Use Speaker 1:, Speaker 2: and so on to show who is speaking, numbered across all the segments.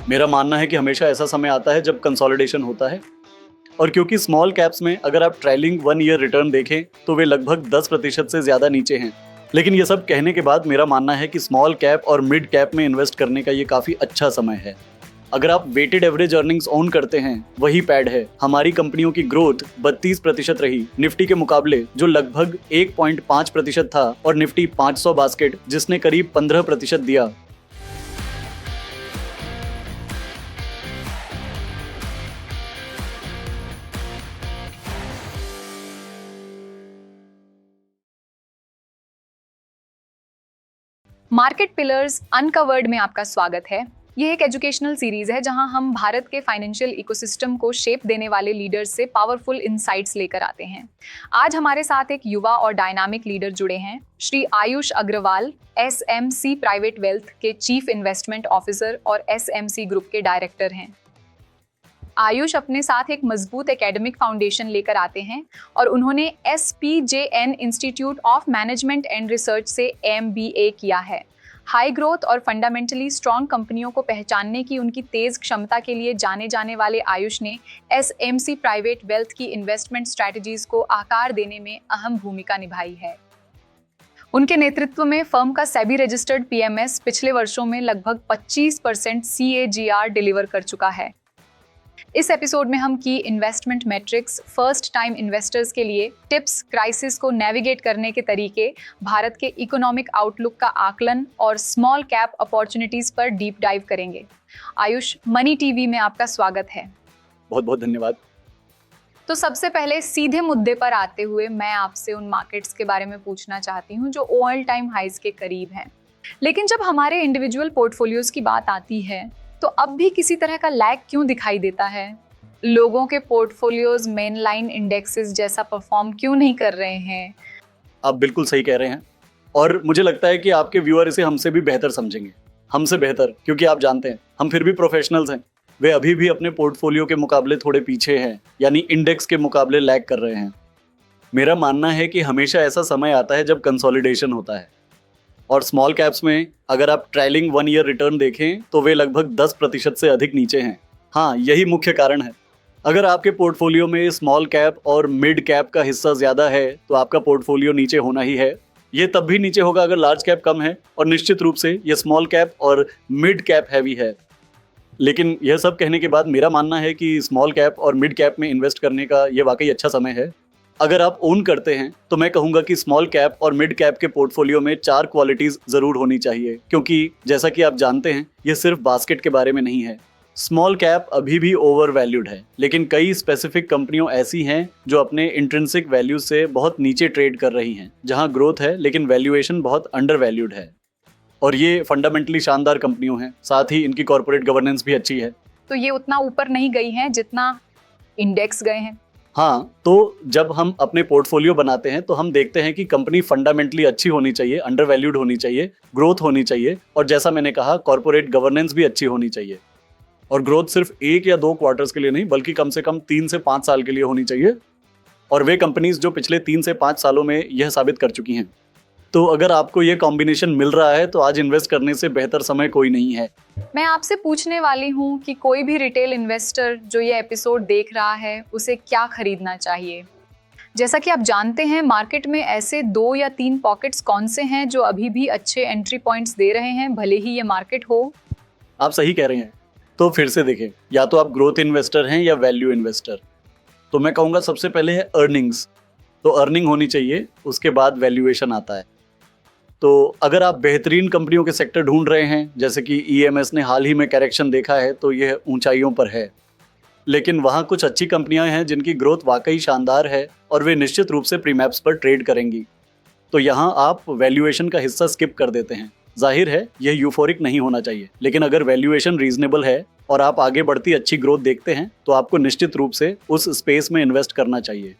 Speaker 1: मेरा मानना है कि हमेशा ऐसा समय आता है जब कंसोलिडेशन होता है, और क्योंकि स्मॉल कैप्स में अगर आप ट्रेलिंग 1 ईयर रिटर्न देखें तो वे लगभग 10% से ज़्यादा नीचे हैं। लेकिन ये सब कहने के बाद मेरा मानना है कि स्मॉल कैप और मिड कैप में इन्वेस्ट करने का ये काफ़ी अच्छा समय है। अगर आप वेटेड एवरेज अर्निंग्स ओन करते हैं, वही पैड है। हमारी कंपनियों की ग्रोथ 32% रही निफ्टी के मुकाबले, जो लगभग 1.5% था, और निफ्टी 500 बास्केट जिसने करीब 15% दिया।
Speaker 2: मार्केट पिलर्स अनकवर्ड में आपका स्वागत है। यह एक एजुकेशनल सीरीज है जहां हम भारत के फाइनेंशियल इकोसिस्टम को शेप देने वाले लीडर्स से पावरफुल इनसाइट्स लेकर आते हैं। आज हमारे साथ एक युवा और डायनामिक लीडर जुड़े हैं, Shri Ayush Agarwal, SMC private wealth के चीफ इन्वेस्टमेंट ऑफिसर और SMC ग्रुप के डायरेक्टर हैं। आयुष अपने साथ एक मजबूत एकेडमिक फाउंडेशन लेकर आते हैं और उन्होंने SPJN institute of management and research से MBA किया है। हाई ग्रोथ और फंडामेंटली स्ट्रॉन्ग कंपनियों को पहचानने की उनकी तेज क्षमता के लिए जाने जाने वाले आयुष ने SMC प्राइवेट वेल्थ की इन्वेस्टमेंट स्ट्रैटेजीज को आकार देने में अहम भूमिका निभाई है। उनके नेतृत्व में फर्म का सेबी रजिस्टर्ड PMS पिछले वर्षों में लगभग 25% CAGR डिलीवर कर चुका है। इस एपिसोड में हम की investment matrix, first time investors के लिए टिप्स, क्राइसिस को नेविगेट करने के तरीके, भारत के इकोनॉमिक आउटलुक का आकलन और स्मॉल कैप अपॉर्चुनिटीज पर डीप डाइव करेंगे। आयुष, मनी टीवी में आपका स्वागत है।
Speaker 1: बहुत बहुत धन्यवाद।
Speaker 2: तो सबसे पहले सीधे मुद्दे पर आते हुए मैं आपसे उन मार्केट्स के बारे में पूछना चाहती हूँ जो ऑल टाइम हाइज के करीब हैं। लेकिन जब हमारे इंडिविजुअल पोर्टफोलियोज की बात आती है तो अब भी किसी तरह का लैग क्यों दिखाई देता है? लोगों के पोर्टफोलियोज मेन लाइन इंडेक्सेस जैसा परफॉर्म क्यों नहीं कर रहे हैं?
Speaker 1: आप बिल्कुल सही कह रहे हैं, और मुझे लगता है कि आपके व्यूअर इसे हमसे भी बेहतर समझेंगे। हमसे बेहतर, क्योंकि आप जानते हैं हम फिर भी प्रोफेशनल्स हैं। वे अभी भी अपने पोर्टफोलियो के मुकाबले थोड़े पीछे हैं, यानी इंडेक्स के मुकाबले लैग कर रहे हैं। मेरा मानना है कि हमेशा ऐसा समय आता है जब कंसोलिडेशन होता है, और स्मॉल कैप्स में अगर आप ट्रेलिंग 1 ईयर रिटर्न देखें तो वे लगभग 10% से अधिक नीचे हैं। हाँ, यही मुख्य कारण है। अगर आपके पोर्टफोलियो में स्मॉल कैप और मिड कैप का हिस्सा ज़्यादा है तो आपका पोर्टफोलियो नीचे होना ही है। ये तब भी नीचे होगा अगर लार्ज कैप कम है, और निश्चित रूप से ये स्मॉल कैप और मिड कैप हैवी है। लेकिन यह सब कहने के बाद मेरा मानना है कि स्मॉल कैप और मिड कैप में इन्वेस्ट करने का ये वाकई अच्छा समय है। अगर आप ओन करते हैं तो मैं कहूँगा कि स्मॉल कैप और मिड कैप के पोर्टफोलियो में 4 क्वालिटीज़ ज़रूर होनी चाहिए, क्योंकि जैसा कि आप जानते हैं ये सिर्फ बास्केट के बारे में नहीं है। स्मॉल कैप अभी भी ओवर वैल्यूड है, लेकिन कई स्पेसिफिक कंपनियों ऐसी हैं जो अपने इंट्रिंसिक वैल्यू से बहुत नीचे ट्रेड कर रही हैं, जहां ग्रोथ है लेकिन वैल्यूएशन बहुत अंडर वैल्यूड है। और ये फंडामेंटली शानदार कंपनियों हैं, साथ ही इनकी कॉर्पोरेट गवर्नेंस भी अच्छी है।
Speaker 2: तो ये उतना ऊपर नहीं गई हैं जितना इंडेक्स गए हैं।
Speaker 1: हाँ, तो जब हम अपने पोर्टफोलियो बनाते हैं तो हम देखते हैं कि कंपनी फंडामेंटली अच्छी होनी चाहिए, अंडर वैल्यूड होनी चाहिए, ग्रोथ होनी चाहिए, और जैसा मैंने कहा कॉर्पोरेट गवर्नेंस भी अच्छी होनी चाहिए। और ग्रोथ सिर्फ 1 या 2 क्वार्टर्स के लिए नहीं, बल्कि कम से कम 3 से 5 साल के लिए होनी चाहिए, और वे कंपनीज जो पिछले 3 से 5 सालों में यह साबित कर चुकी हैं। तो अगर आपको ये कॉम्बिनेशन मिल रहा है तो आज इन्वेस्ट करने से बेहतर समय कोई नहीं है।
Speaker 2: मैं आपसे पूछने वाली हूँ कि कोई भी रिटेल इन्वेस्टर जो ये एपिसोड देख रहा है उसे क्या खरीदना चाहिए? जैसा कि आप जानते हैं, मार्केट में ऐसे 2 या 3 पॉकेट्स कौन से हैं जो अभी भी अच्छे एंट्री पॉइंट्स दे रहे हैं, भले ही ये मार्केट हो?
Speaker 1: आप सही कह रहे हैं। तो फिर से देखें, या तो आप ग्रोथ इन्वेस्टर हैं या वैल्यू इन्वेस्टर। तो मैं कहूँगा सबसे पहले है अर्निंग्स। तो अर्निंग होनी चाहिए, उसके बाद वैल्यूएशन आता है। तो अगर आप बेहतरीन कंपनियों के सेक्टर ढूंढ रहे हैं, जैसे कि EMS ने हाल ही में करेक्शन देखा है, तो यह ऊंचाइयों पर है। लेकिन वहाँ कुछ अच्छी कंपनियां हैं जिनकी ग्रोथ वाकई शानदार है और वे निश्चित रूप से प्रीमैप्स पर ट्रेड करेंगी। तो यहाँ आप वैल्यूएशन का हिस्सा स्किप कर देते हैं। जाहिर है यह यूफोरिक नहीं होना चाहिए, लेकिन अगर वैल्यूएशन रीजनेबल है और आप आगे बढ़ती अच्छी ग्रोथ देखते हैं तो आपको निश्चित रूप से उस स्पेस में इन्वेस्ट करना चाहिए।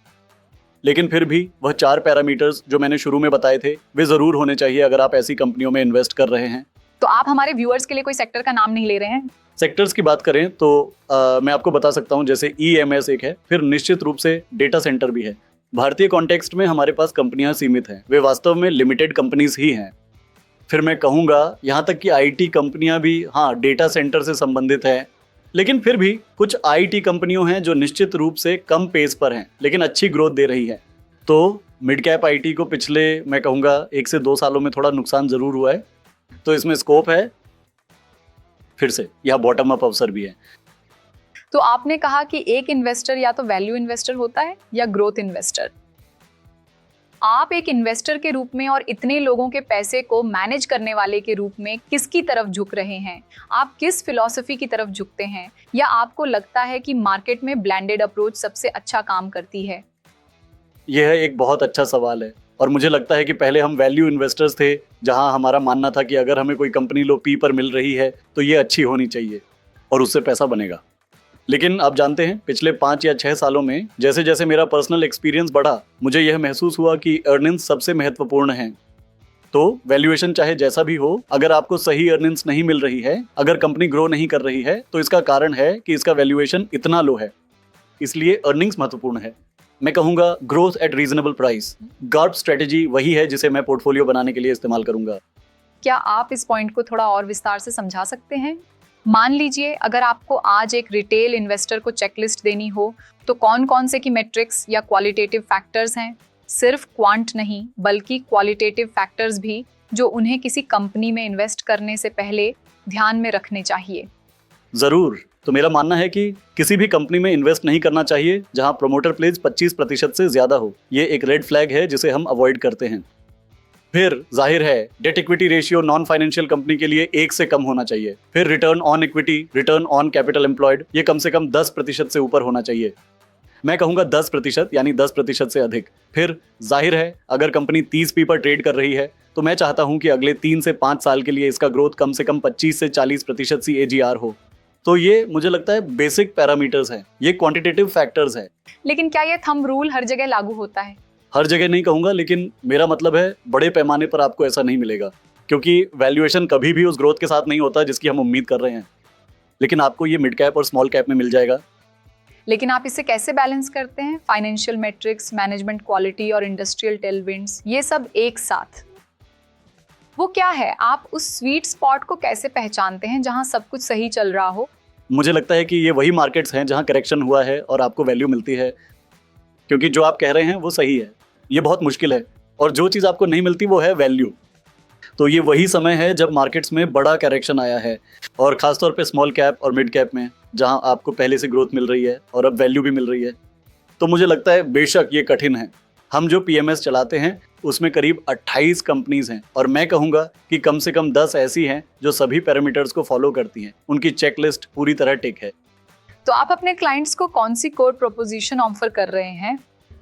Speaker 1: लेकिन फिर भी वह 4 पैरामीटर्स जो मैंने शुरू में बताए थे वे ज़रूर होने चाहिए अगर आप ऐसी कंपनियों में इन्वेस्ट कर रहे हैं।
Speaker 2: तो आप हमारे व्यूअर्स के लिए कोई सेक्टर का नाम नहीं ले रहे हैं?
Speaker 1: सेक्टर्स की बात करें तो मैं आपको बता सकता हूं, जैसे EMS एक है, फिर निश्चित रूप से डेटा सेंटर भी है। भारतीय कॉन्टेक्स्ट में हमारे पास कंपनियां सीमित हैं, वे वास्तव में लिमिटेड कंपनीज ही हैं। फिर मैं कहूँगा यहाँ तक कि आईटी कंपनियाँ भी हाँ डेटा सेंटर से संबंधित है, लेकिन फिर भी कुछ आईटी कंपनियों हैं जो निश्चित रूप से कम पेस पर हैं लेकिन अच्छी ग्रोथ दे रही है। तो मिड कैप आईटी को पिछले मैं कहूँगा 1 से 2 सालों में थोड़ा नुकसान ज़रूर हुआ है, तो इसमें स्कोप है फिर से, यह बॉटम अप अवसर भी है।
Speaker 2: तो आपने कहा कि एक इन्वेस्टर या तो वैल्यू इन्वेस्टर होता है या ग्रोथ इन्वेस्टर। आप एक इन्वेस्टर के रूप में और इतने लोगों के पैसे को मैनेज करने वाले के रूप में किसकी तरफ झुक रहे हैं? आप किस फिलॉसफी की तरफ झुकते हैं? या आपको लगता है कि मार्केट में ब्लेंडेड अप्रोच सबसे अच्छा काम करती है?
Speaker 1: यह एक बहुत अच्छा सवाल है और मुझे लगता है कि पहले हम वैल्यू इन्वेस्टर्स थे, जहां हमारा मानना था कि अगर हमें कोई कंपनी लो पी पर मिल रही है तो ये अच्छी होनी चाहिए और उससे पैसा बनेगा। लेकिन आप जानते हैं पिछले 5 या 6 सालों में जैसे जैसे मेरा पर्सनल एक्सपीरियंस बढ़ा, मुझे यह महसूस हुआ कि अर्निंग्स सबसे महत्वपूर्ण हैं। तो वैल्यूएशन चाहे जैसा भी हो, अगर आपको सही अर्निंग्स नहीं मिल रही है, अगर कंपनी ग्रो नहीं कर रही है, तो इसका कारण है कि इसका वैल्यूएशन इतना लो है। इसलिए अर्निंग्स महत्वपूर्ण है। मैं कहूँगा growth at reasonable price. Garp strategy वही है जिसे मैं पोर्टफोलियो बनाने के लिए इस्तेमाल करूँगा।
Speaker 2: क्या आप इस पॉइंट को थोड़ा और विस्तार से समझा सकते हैं? मान लीजिए अगर आपको आज एक रिटेल इन्वेस्टर को चेकलिस्ट देनी हो तो कौन कौन से की मेट्रिक्स या क्वालिटेटिव फैक्टर्स हैं, सिर्फ क्वांट नहीं बल्कि क्वालिटेटिव फैक्टर्स भी, जो उन्हें किसी कंपनी में इन्वेस्ट करने से पहले ध्यान में रखने चाहिए?
Speaker 1: ज़रूर। तो मेरा मानना है कि किसी भी कंपनी में इन्वेस्ट नहीं करना चाहिए जहां प्रोमोटर प्लेज 25% से ज़्यादा हो। ये एक रेड फ्लैग है जिसे हम अवॉइड करते हैं। फिर जाहिर है debt equity ratio non financial company के लिए 1 से कम होना चाहिए। फिर return on equity, return on capital employed, ये कम से कम 10% से ऊपर होना चाहिए। मैं कहूँगा 10%, यानी 10% से अधिक। फिर जाहिर है अगर कंपनी 30 पी पर ट्रेड कर रही है तो मैं चाहता हूँ कि अगले 3 से 5 साल के लिए इसका ग्रोथ कम से कम 25 से 40% CAGR हो। तो ये मुझे लगता है बेसिक पैरामीटर्स हैं, ये क्वांटिटेटिव फैक्टर्स हैं।
Speaker 2: लेकिन क्या ये थंब रूल हर जगह लागू होता है?
Speaker 1: हर जगह नहीं कहूँगा, लेकिन मेरा मतलब है बड़े पैमाने पर आपको ऐसा नहीं मिलेगा, क्योंकि वैल्यूएशन कभी भी उस ग्रोथ के साथ नहीं होता जिसकी हम उम्मीद कर रहे हैं। लेकिन आपको ये मिड कैप और स्मॉल कैप में मिल जाएगा।
Speaker 2: लेकिन आप इसे कैसे बैलेंस करते हैं? फाइनेंशियल मेट्रिक्स, मैनेजमेंट क्वालिटी और इंडस्ट्रियल टेलविंड्स, ये सब एक साथ, वो क्या है? आप उस स्वीट स्पॉट को कैसे पहचानते हैं जहां सब कुछ सही चल रहा हो?
Speaker 1: मुझे लगता है कि ये वही मार्केट्स हैं जहां करेक्शन हुआ है और आपको वैल्यू मिलती है, क्योंकि जो आप कह रहे हैं वो सही है। ये बहुत मुश्किल है, और जो चीज़ आपको नहीं मिलती वो है वैल्यू। तो ये वही समय है जब मार्केट्स में बड़ा करेक्शन आया है, और ख़ासतौर पे स्मॉल कैप और मिड कैप में, जहां आपको पहले से ग्रोथ मिल रही है और अब वैल्यू भी मिल रही है। तो मुझे लगता है बेशक ये कठिन है। हम जो PMS चलाते हैं उसमें करीब 28 कंपनीज हैं, और मैं कहूँगा कि कम से कम 10 ऐसी हैं जो सभी पैरामीटर्स को फॉलो करती हैं। उनकी चेकलिस्ट पूरी तरह टिक है।
Speaker 2: तो आप अपने क्लाइंट्स को कौन सी कोर प्रोपोजिशन ऑफर कर रहे हैं?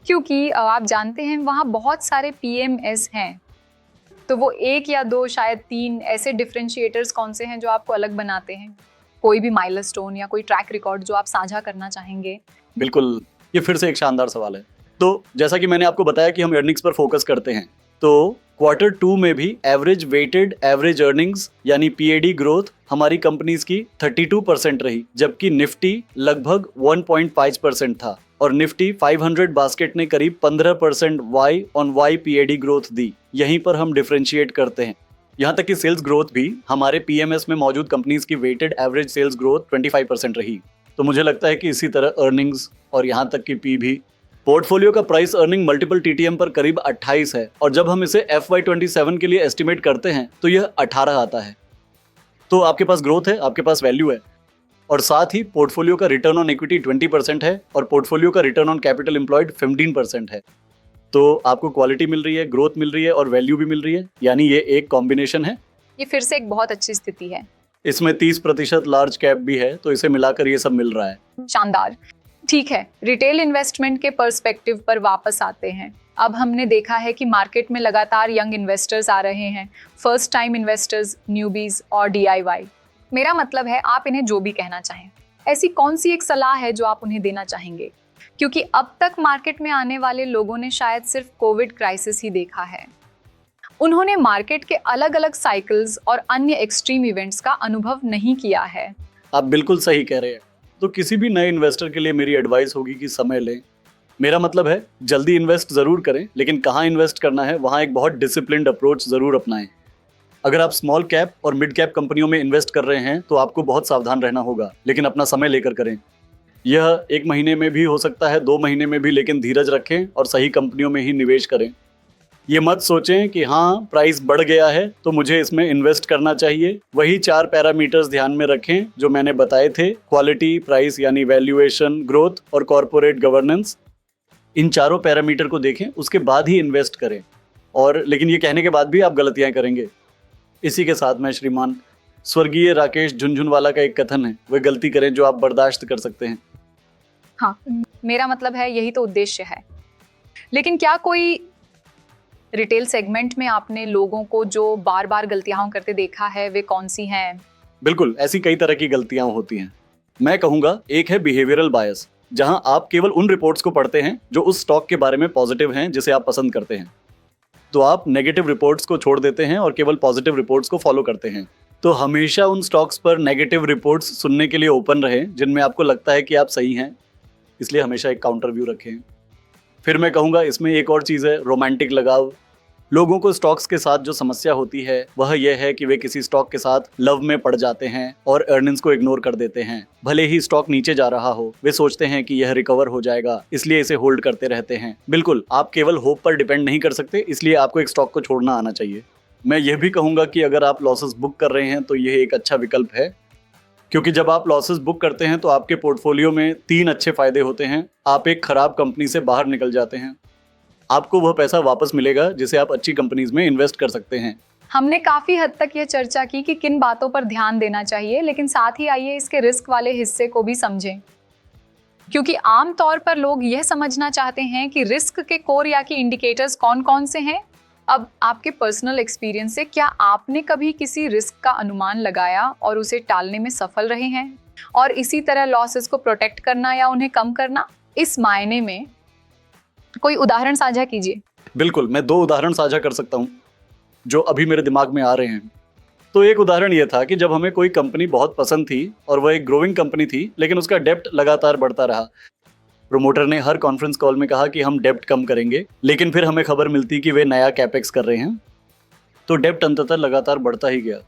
Speaker 2: क्योंकि आप जानते हैं वहाँ बहुत सारे PMS हैं, तो वो 1 या 2 शायद 3 ऐसे डिफरेंशिएटर्स कौन से हैं जो आपको अलग बनाते हैं? कोई भी माइलस्टोन या कोई ट्रैक रिकॉर्ड जो आप साझा करना चाहेंगे?
Speaker 1: बिल्कुल, ये फिर से एक शानदार सवाल है। तो जैसा कि मैंने आपको बताया कि हम अर्निंग्स पर फोकस करते हैं, तो Q2 में भी एवरेज वेटेड एवरेज अर्निंग्स यानी PAD ग्रोथ हमारी कंपनीज की 32% रही, जबकि निफ्टी लगभग 1.5% था, और निफ्टी 500 बास्केट ने करीब 15% Y-on-Y PAD ग्रोथ दी। यहीं पर हम डिफरेंशिएट करते हैं। यहाँ तक कि सेल्स ग्रोथ भी हमारे PMS में मौजूद कंपनीज की वेटेड एवरेज सेल्स ग्रोथ 25% रही। तो मुझे लगता है कि इसी तरह अर्निंग्स और यहाँ तक कि P भी। पोर्टफोलियो का प्राइस अर्निंग मल्टीपल TTM पर करीब 28 है, और जब हम इसे FY27 के लिए एस्टिमेट करते हैं तो यह 18 आता है। तो आपके पास ग्रोथ है, आपके पास वैल्यू है, और साथ ही पोर्टफोलियो का रिटर्न ऑन इक्विटी 20% है और पोर्टफोलियो का रिटर्न ऑन कैपिटल एम्प्लॉयड 15% है। तो आपको क्वालिटी मिल रही है, ग्रोथ मिल रही है और वैल्यू भी मिल रही है, यानी ये एक कॉम्बिनेशन है।
Speaker 2: ये फिर से एक बहुत अच्छी स्थिति है।
Speaker 1: इसमें 30% लार्ज कैप भी है, तो इसे मिलाकर ये सब मिल रहा है।
Speaker 2: शानदार। ठीक है, रिटेल इन्वेस्टमेंट के पर्सपेक्टिव पर वापस आते हैं। अब हमने देखा है कि मार्केट में लगातार यंग इन्वेस्टर्स आ रहे हैं, फर्स्ट टाइम इन्वेस्टर्स, न्यूबीज और DIY। मेरा मतलब है आप इन्हें जो भी कहना चाहें, ऐसी कौन सी एक सलाह है जो आप उन्हें देना चाहेंगे? क्योंकि अब तक मार्केट में आने वाले लोगों ने शायद सिर्फ कोविड क्राइसिस ही देखा है। उन्होंने मार्केट के अलग अलग साइकिल्स और अन्य एक्सट्रीम इवेंट्स का अनुभव नहीं किया है।
Speaker 1: आप बिल्कुल सही कह रहे हैं। तो किसी भी नए इन्वेस्टर के लिए मेरी एडवाइस होगी कि समय लें। मेरा मतलब है जल्दी इन्वेस्ट ज़रूर करें, लेकिन कहाँ इन्वेस्ट करना है वहाँ एक बहुत डिसिप्लिन्ड अप्रोच ज़रूर अपनाएं। अगर आप स्मॉल कैप और मिड कैप कंपनियों में इन्वेस्ट कर रहे हैं तो आपको बहुत सावधान रहना होगा, लेकिन अपना समय लेकर करें। यह 1 महीने में भी हो सकता है, 2 महीने में भी, लेकिन धीरज रखें और सही कंपनियों में ही निवेश करें। ये मत सोचें कि हाँ प्राइस बढ़ गया है तो मुझे इसमें इन्वेस्ट करना चाहिए। वही 4 पैरामीटर्स ध्यान में रखें जो मैंने बताए थे, क्वालिटी, प्राइस यानी वैल्यूएशन, ग्रोथ और कॉर्पोरेट गवर्नेंस। इन चारों पैरामीटर को देखें, उसके बाद ही इन्वेस्ट करें। और लेकिन ये कहने के बाद भी आप गलतियां करेंगे। इसी के साथ मैं श्रीमान स्वर्गीय राकेश झुनझुनवाला का एक कथन है, वह गलती करें जो आप बर्दाश्त कर सकते हैं।
Speaker 2: हाँ, मेरा मतलब है यही तो उद्देश्य है। लेकिन क्या कोई रिटेल सेगमेंट में आपने लोगों को जो बार बार गलतियां करते देखा है, वे कौन सी हैं?
Speaker 1: बिल्कुल, ऐसी कई तरह की गलतियां होती हैं। मैं कहूंगा एक है बिहेवियरल बायस, जहां आप केवल उन रिपोर्ट्स को पढ़ते हैं जो उस स्टॉक के बारे में पॉजिटिव हैं जिसे आप पसंद करते हैं। तो आप नेगेटिव रिपोर्ट्स को छोड़ देते हैं और केवल पॉजिटिव रिपोर्ट्स को फॉलो करते हैं। तो हमेशा उन स्टॉक्स पर नेगेटिव रिपोर्ट्स सुनने के लिए ओपन रहें जिनमें आपको लगता है कि आप सही हैं, इसलिए हमेशा एक काउंटर व्यू रखें। फिर मैं कहूँगा इसमें एक और चीज़ है, रोमांटिक लगाव। लोगों को स्टॉक्स के साथ जो समस्या होती है वह यह है कि वे किसी स्टॉक के साथ लव में पड़ जाते हैं और अर्निंग्स को इग्नोर कर देते हैं। भले ही स्टॉक नीचे जा रहा हो, वे सोचते हैं कि यह रिकवर हो जाएगा, इसलिए इसे होल्ड करते रहते हैं। बिल्कुल, आप केवल होप पर डिपेंड नहीं कर सकते, इसलिए आपको एक स्टॉक को छोड़ना आना चाहिए। मैं यह भी कहूँगा कि अगर आप लॉसेस बुक कर रहे हैं तो यह एक अच्छा विकल्प है, क्योंकि जब आप लॉसेस बुक करते हैं तो आपके पोर्टफोलियो में 3 अच्छे फायदे होते हैं। आप एक खराब कंपनी से बाहर निकल जाते हैं, आपको वह पैसा वापस मिलेगा जिसे आप अच्छी कंपनीज में इन्वेस्ट कर सकते हैं।
Speaker 2: हमने काफी हद तक यह चर्चा की कि किन बातों पर ध्यान देना चाहिए, लेकिन साथ ही आइए इसके रिस्क वाले हिस्से को भी समझें, क्योंकि आमतौर पर लोग यह समझना चाहते हैं कि रिस्क के कोर या कि इंडिकेटर्स कौन कौन से हैं। अब आपके पर्सनल एक्सपीरियंस से क्या आपने कभी किसी रिस्क का अनुमान लगाया और उसे टालने में सफल रहे हैं, और इसी तरह लॉसेस को प्रोटेक्ट करना या उन्हें कम करना? इस मायने में कोई उदाहरण साझा कीजिए।
Speaker 1: बिल्कुल, मैं 2 उदाहरण साझा कर सकता हूं जो अभी मेरे दिमाग में आ रहे हैं। तो एक उदाहरण यह था कि जब हमें कोई कंपनी बहुत पसंद थी और वह एक ग्रोइंग कंपनी थी, लेकिन उसका डेब्ट लगातार बढ़ता रहा। प्रमोटर ने हर कॉन्फ्रेंस कॉल में कहा कि हम डेब्ट कम करेंगे, लेकिन फिर हमें खबर मिलती कि वे नया कैपेक्स कर रहे हैं, तो डेब्ट अंततः लगातार बढ़ता ही गया।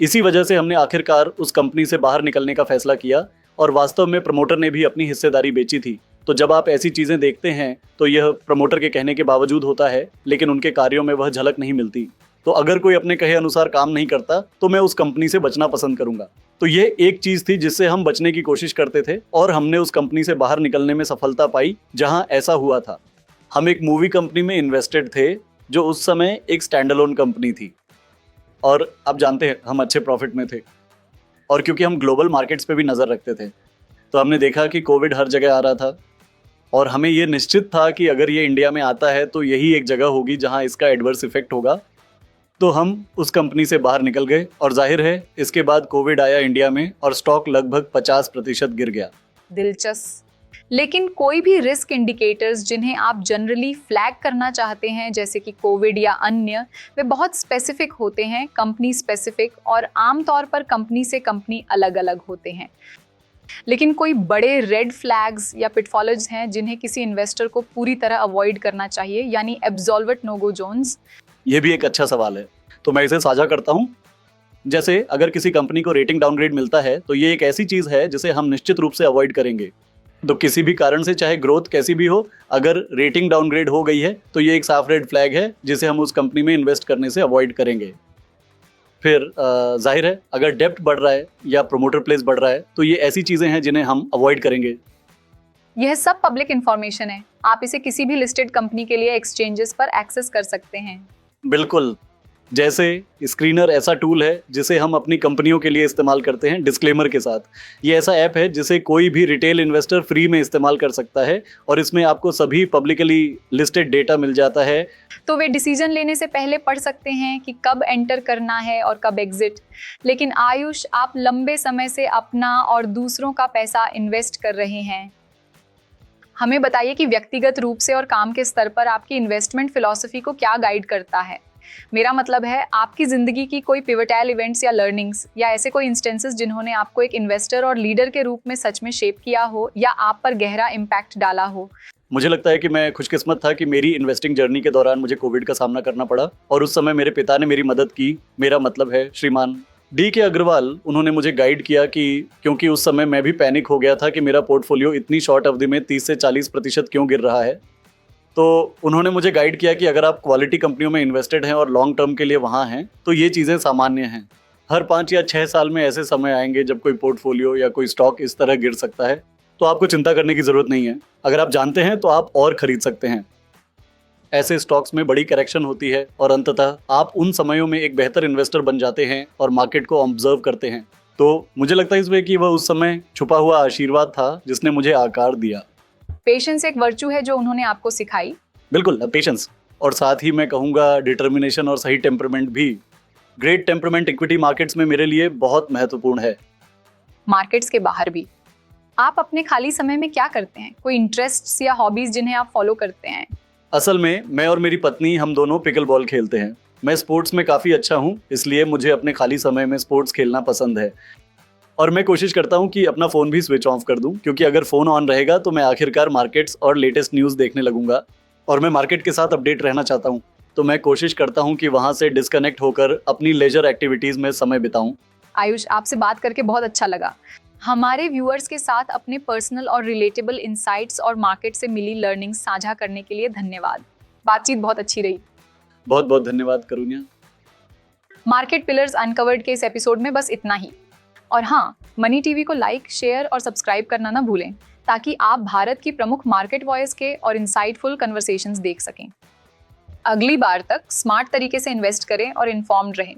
Speaker 1: इसी वजह से हमने आखिरकार उस कंपनी से बाहर निकलने का फैसला किया और वास्तव में प्रमोटर ने भी अपनी हिस्सेदारी बेची थी। तो जब आप ऐसी चीज़ें देखते हैं तो यह प्रमोटर के कहने के बावजूद होता है, लेकिन उनके कार्यों में वह झलक नहीं मिलती। तो अगर कोई अपने कहे अनुसार काम नहीं करता तो मैं उस कंपनी से बचना पसंद करूंगा। तो यह एक चीज़ थी जिससे हम बचने की कोशिश करते थे और हमने उस कंपनी से बाहर निकलने में सफलता पाई जहां ऐसा हुआ था। हम एक मूवी कंपनी में इन्वेस्टेड थे जो उस समय एक स्टैंड अलोन कंपनी थी, और आप जानते हैं हम अच्छे प्रॉफिट में थे। और क्योंकि हम ग्लोबल मार्केट्स पे भी नज़र रखते थे, तो हमने देखा कि कोविड हर जगह आ रहा था और हमें ये निश्चित था कि अगर ये इंडिया में आता है तो यही एक जगह होगी जहां इसका एडवर्स इफेक्ट होगा। तो हम उस कंपनी से बाहर निकल गए और जाहिर है इसके बाद कोविड आया इंडिया में और स्टॉक लगभग 50% गिर गया।
Speaker 2: दिलचस्प। लेकिन कोई भी रिस्क इंडिकेटर्स जिन्हें आप जनरली फ्लैग करना चाहते हैं, जैसे कि कोविड या अन्य, वे बहुत स्पेसिफिक होते हैं, कंपनी स्पेसिफिक, और आमतौर पर कंपनी से कंपनी अलग अलग होते हैं। लेकिन कोई बड़े रेड फ्लैग्स या पिटफॉल्स हैं जिन्हें किसी इन्वेस्टर को पूरी तरह अवॉइड करना चाहिए, यानी एब्सॉल्वेट नो गो जोन्स?
Speaker 1: ये भी एक अच्छा सवाल है, तो मैं इसे साझा करता हूँ। जैसे अगर किसी कंपनी को रेटिंग डाउनग्रेड मिलता है तो ये एक ऐसी चीज़ है जिसे हम निश्चित रूप से अवॉइड करेंगे। तो किसी भी कारण से, चाहे ग्रोथ कैसी भी हो, अगर रेटिंग डाउनग्रेड हो गई है तो ये एक साफ रेड फ्लैग है जिसे हम उस कंपनी में इन्वेस्ट करने से अवॉइड करेंगे। फिर जाहिर है अगर डेब्ट बढ़ रहा है या प्रोमोटर प्लेस बढ़ रहा है तो ये ऐसी चीज़ें हैं जिन्हें हम अवॉइड करेंगे।
Speaker 2: यह सब पब्लिक इंफॉर्मेशन है, आप इसे किसी भी लिस्टेड कंपनी के लिए एक्सचेंजेस पर एक्सेस कर सकते हैं।
Speaker 1: बिल्कुल, जैसे स्क्रीनर ऐसा टूल है जिसे हम अपनी कंपनियों के लिए इस्तेमाल करते हैं डिस्क्लेमर के साथ। ये ऐसा ऐप है जिसे कोई भी रिटेल इन्वेस्टर फ्री में इस्तेमाल कर सकता है और इसमें आपको सभी पब्लिकली लिस्टेड डेटा मिल जाता है।
Speaker 2: तो वे डिसीजन लेने से पहले पढ़ सकते हैं कि कब एंटर करना है और कब एग्जिट। लेकिन आयुष, आप लंबे समय से अपना और दूसरों का पैसा इन्वेस्ट कर रहे हैं। हमें बताइए कि व्यक्तिगत रूप से और काम के स्तर पर आपकी इन्वेस्टमेंट फिलॉसफी को क्या गाइड करता है। मेरा मतलब है आपकी ज़िंदगी की कोई पिवटल इवेंट्स या लर्निंग्स या ऐसे कोई इंस्टेंसेस जिन्होंने आपको एक इन्वेस्टर और लीडर के रूप में सच में शेप किया हो या आप पर गहरा इम्पैक्ट डाला हो।
Speaker 1: मुझे लगता है कि मैं खुशकिस्मत था कि मेरी इन्वेस्टिंग जर्नी के दौरान मुझे कोविड का सामना करना पड़ा और उस समय मेरे पिता ने मेरी मदद की। मेरा मतलब है श्रीमान DK अग्रवाल। उन्होंने मुझे गाइड किया कि क्योंकि उस समय मैं भी पैनिक हो गया था कि मेरा पोर्टफोलियो इतनी शॉर्ट अवधि में 30 से 40% क्यों गिर रहा है। तो उन्होंने मुझे गाइड किया कि अगर आप क्वालिटी कंपनियों में इन्वेस्टेड हैं और लॉन्ग टर्म के लिए वहाँ हैं तो ये चीज़ें सामान्य हैं। हर 5 या 6 साल में ऐसे समय आएंगे जब कोई पोर्टफोलियो या कोई स्टॉक इस तरह गिर सकता है, तो आपको चिंता करने की ज़रूरत नहीं है। अगर आप जानते हैं तो आप और खरीद सकते हैं। ऐसे स्टॉक्स में बड़ी करेक्शन होती है और अंततः आप उन समयों में एक बेहतर इन्वेस्टर बन जाते हैं और मार्केट को ऑब्जर्व करते हैं। तो मुझे लगता है इसमें कि वह उस समय छुपा हुआ आशीर्वाद था जिसने मुझे आकार दिया।
Speaker 2: पेशेंस एक वर्चू है जो उन्होंने आपको सिखाई।
Speaker 1: बिल्कुल, पेशेंस, और साथ ही मैं कहूँगा डिटर्मिनेशन और सही टेम्परमेंट भी। ग्रेट टेम्परमेंट इक्विटी मार्केट्स में मेरे लिए बहुत महत्वपूर्ण है।
Speaker 2: मार्केट्स के बाहर भी आप अपने खाली समय में क्या करते हैं? कोई इंटरेस्ट्स या हॉबीज जिन्हें आप फॉलो करते हैं?
Speaker 1: असल में मैं और मेरी पत्नी हम दोनों पिकल बॉल खेलते हैं। मैं स्पोर्ट्स में काफ़ी अच्छा हूँ, इसलिए मुझे अपने खाली समय में स्पोर्ट्स खेलना पसंद है। और मैं कोशिश करता हूँ कि अपना फ़ोन भी स्विच ऑफ कर दूँ, क्योंकि अगर फ़ोन ऑन रहेगा तो मैं आखिरकार मार्केट्स और लेटेस्ट न्यूज़ देखने लगूंगा और मैं मार्केट के साथ अपडेट रहना चाहता हूँ। तो मैं कोशिश करता हूँ कि वहाँ से डिस्कनेक्ट होकर अपनी लेजर एक्टिविटीज़ में समय बिताऊँ।
Speaker 2: आयुष, आपसे बात करके बहुत अच्छा लगा। हमारे व्यूअर्स के साथ अपने पर्सनल और रिलेटेबल इंसाइट्स और मार्केट से मिली लर्निंग साझा करने के लिए धन्यवाद। बातचीत बहुत अच्छी रही।
Speaker 1: बहुत बहुत धन्यवाद करुणा।
Speaker 2: मार्केट पिलर्स अनकवर्ड के इस एपिसोड में बस इतना ही। और हाँ, मनी टीवी को लाइक, शेयर और सब्सक्राइब करना ना भूलें, ताकि आप भारत की प्रमुख मार्केट वॉइस के और इंसाइटफुल कन्वर्सेशंस देख सकें। अगली बार तक स्मार्ट तरीके से इन्वेस्ट करें और इन्फॉर्म्ड रहें।